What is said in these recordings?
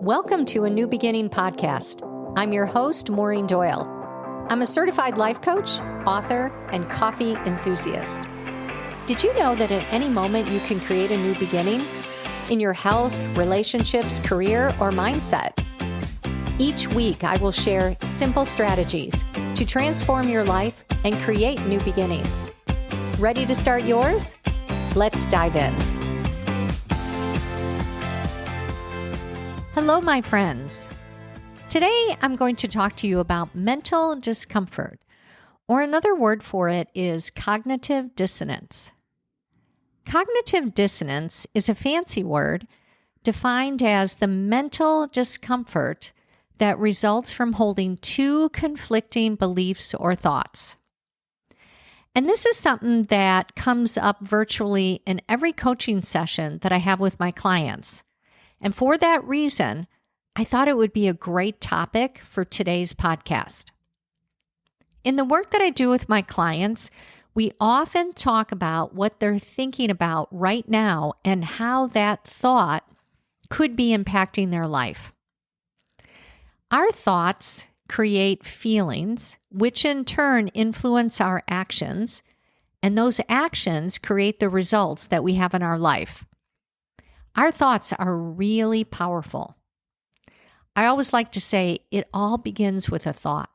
Welcome to a New Beginning podcast. I'm your host, Maureen Doyle. I'm a certified life coach, author, and coffee enthusiast. Did you know that at any moment you can create a new beginning in your health, relationships, career, or mindset? Each week, I will share simple strategies to transform your life and create new beginnings. Ready to start yours? Let's dive in. Hello, my friends. Today, I'm going to talk to you about mental discomfort, or another word for it is cognitive dissonance. Cognitive dissonance is a fancy word defined as the mental discomfort that results from holding two conflicting beliefs or thoughts. And this is something that comes up virtually in every coaching session that I have with my clients. And for that reason, I thought it would be a great topic for today's podcast. In the work that I do with my clients, we often talk about what they're thinking about right now and how that thought could be impacting their life. Our thoughts create feelings, which in turn influence our actions, and those actions create the results that we have in our life. Our thoughts are really powerful. I always like to say it all begins with a thought.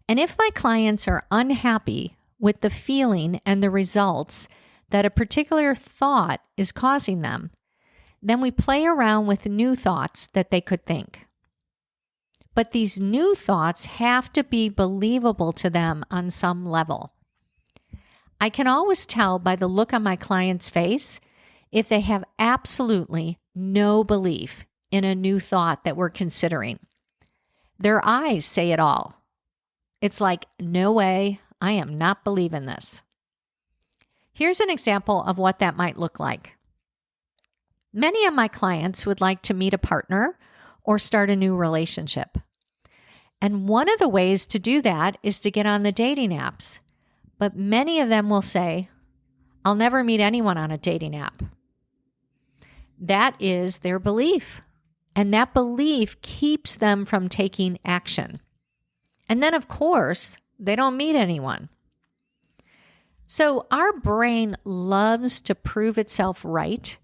And if my clients are unhappy with the feeling and the results that a particular thought is causing them, then we play around with new thoughts that they could think. But these new thoughts have to be believable to them on some level. I can always tell by the look on my client's face if they have absolutely no belief in a new thought that we're considering. Their eyes say it all. It's like, no way, I am not believing this. Here's an example of what that might look like. Many of my clients would like to meet a partner or start a new relationship. And one of the ways to do that is to get on the dating apps. But many of them will say, I'll never meet anyone on a dating app. That is their belief. And that belief keeps them from taking action. And then, of course, they don't meet anyone. So our brain loves to prove itself right.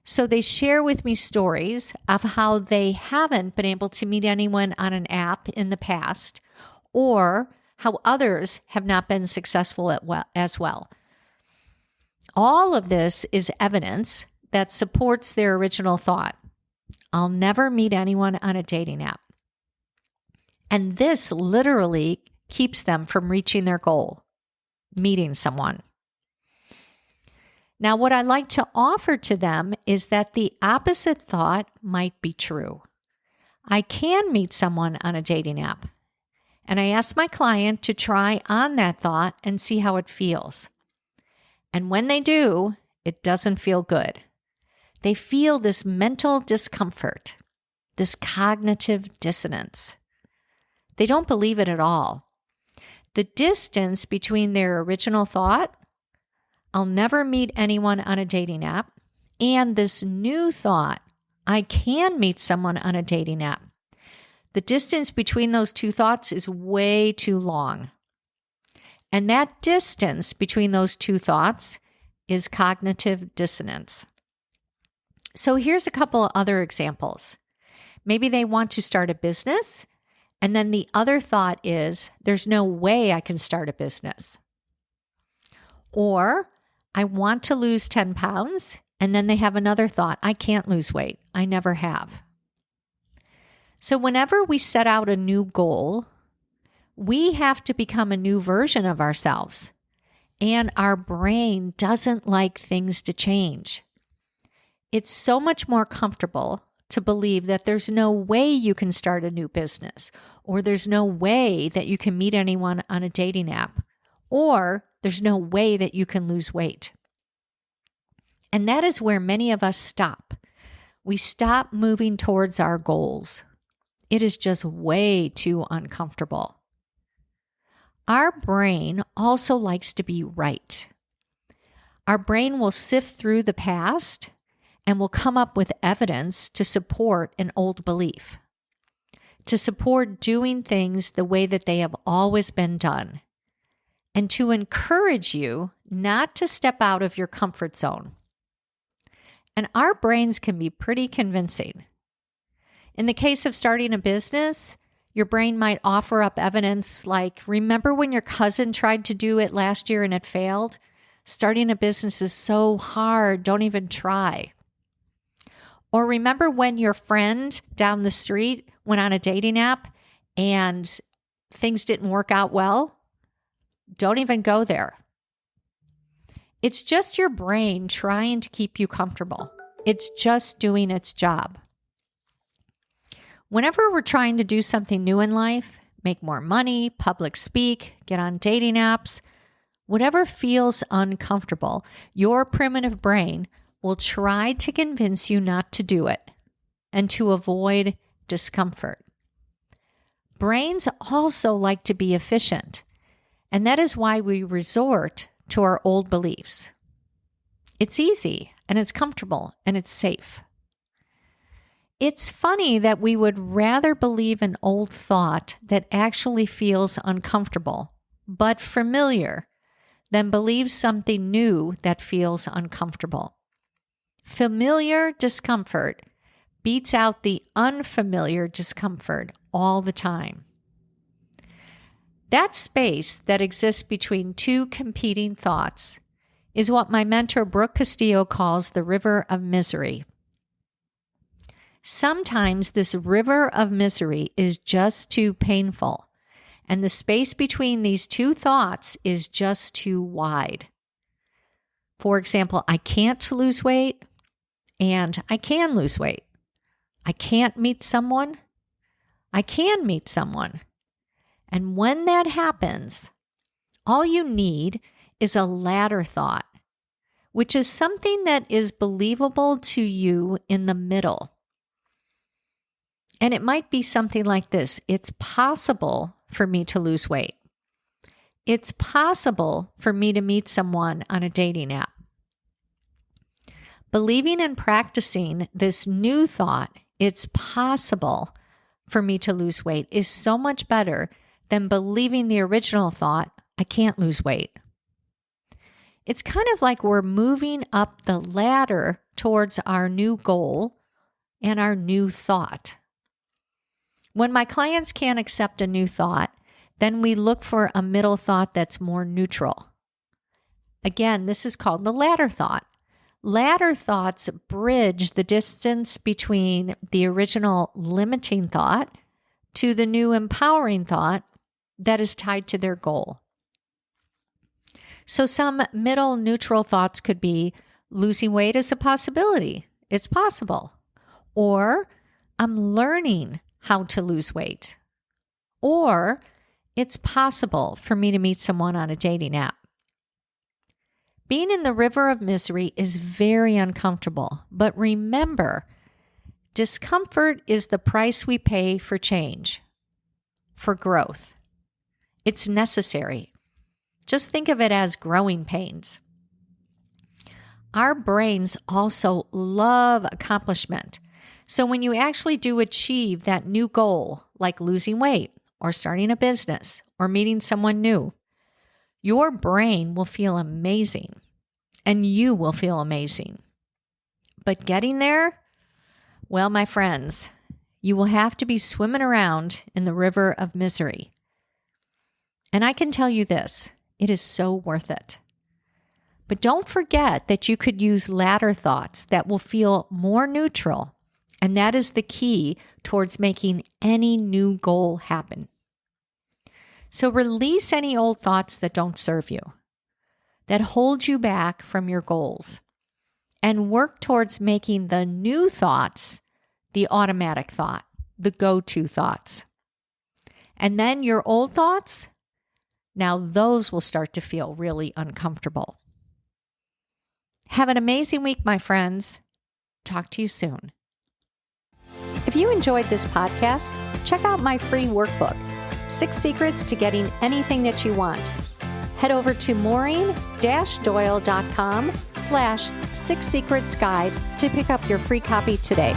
So they share with me stories of how they haven't been able to meet anyone on an app in the past, or how others have not been successful as well. All of this is evidence that supports their original thought. I'll never meet anyone on a dating app. And this literally keeps them from reaching their goal, meeting someone. Now, what I like to offer to them is that the opposite thought might be true. I can meet someone on a dating app. And I ask my client to try on that thought and see how it feels. And when they do, it doesn't feel good. They feel this mental discomfort, this cognitive dissonance. They don't believe it at all. The distance between their original thought, I'll never meet anyone on a dating app, and this new thought, I can meet someone on a dating app. The distance between those two thoughts is way too long. And that distance between those two thoughts is cognitive dissonance. So here's a couple of other examples. Maybe they want to start a business, and then the other thought is, there's no way I can start a business. Or, I want to lose 10 pounds, and then they have another thought, I can't lose weight. I never have. So whenever we set out a new goal, we have to become a new version of ourselves. And our brain doesn't like things to change. It's so much more comfortable to believe that there's no way you can start a new business, or there's no way that you can meet anyone on a dating app, or there's no way that you can lose weight. And that is where many of us stop. We stop moving towards our goals. It is just way too uncomfortable. Our brain also likes to be right. Our brain will sift through the past and will come up with evidence to support an old belief, to support doing things the way that they have always been done, and to encourage you not to step out of your comfort zone. And our brains can be pretty convincing. In the case of starting a business, your brain might offer up evidence like, remember when your cousin tried to do it last year and it failed? Starting a business is so hard, don't even try. Or remember when your friend down the street went on a dating app and things didn't work out well? Don't even go there. It's just your brain trying to keep you comfortable. It's just doing its job. Whenever we're trying to do something new in life, make more money, public speak, get on dating apps, whatever feels uncomfortable, your primitive brain will try to convince you not to do it and to avoid discomfort. Brains also like to be efficient, and that is why we resort to our old beliefs. It's easy, and it's comfortable, and it's safe. It's funny that we would rather believe an old thought that actually feels uncomfortable, but familiar, than believe something new that feels uncomfortable. Familiar discomfort beats out the unfamiliar discomfort all the time. That space that exists between two competing thoughts is what my mentor Brooke Castillo calls the river of misery. Sometimes this river of misery is just too painful, and the space between these two thoughts is just too wide. For example, I can't lose weight, and I can lose weight. I can't meet someone. I can meet someone. And when that happens, all you need is a latter thought, which is something that is believable to you in the middle. And it might be something like this. It's possible for me to lose weight. It's possible for me to meet someone on a dating app. Believing and practicing this new thought, it's possible for me to lose weight, is so much better than believing the original thought, I can't lose weight. It's kind of like we're moving up the ladder towards our new goal and our new thought. When my clients can't accept a new thought, then we look for a middle thought that's more neutral. Again, this is called the ladder thought. Ladder thoughts bridge the distance between the original limiting thought to the new empowering thought that is tied to their goal. So some middle neutral thoughts could be losing weight is a possibility. It's possible. Or I'm learning how to lose weight. Or it's possible for me to meet someone on a dating app. Being in the river of misery is very uncomfortable, but remember, discomfort is the price we pay for change, for growth. It's necessary. Just think of it as growing pains. Our brains also love accomplishment. So when you actually do achieve that new goal, like losing weight or starting a business or meeting someone new, your brain will feel amazing and you will feel amazing. But getting there, well, my friends, you will have to be swimming around in the river of misery. And I can tell you this, it is so worth it. But don't forget that you could use ladder thoughts that will feel more neutral. And that is the key towards making any new goal happen. So release any old thoughts that don't serve you, that hold you back from your goals, and work towards making the new thoughts the automatic thought, the go-to thoughts. And then your old thoughts, now those will start to feel really uncomfortable. Have an amazing week, my friends. Talk to you soon. If you enjoyed this podcast, check out my free workbook, 6 Secrets to Getting Anything That You Want. Head over to maureen-doyle.com/6secrets guide to pick up your free copy today.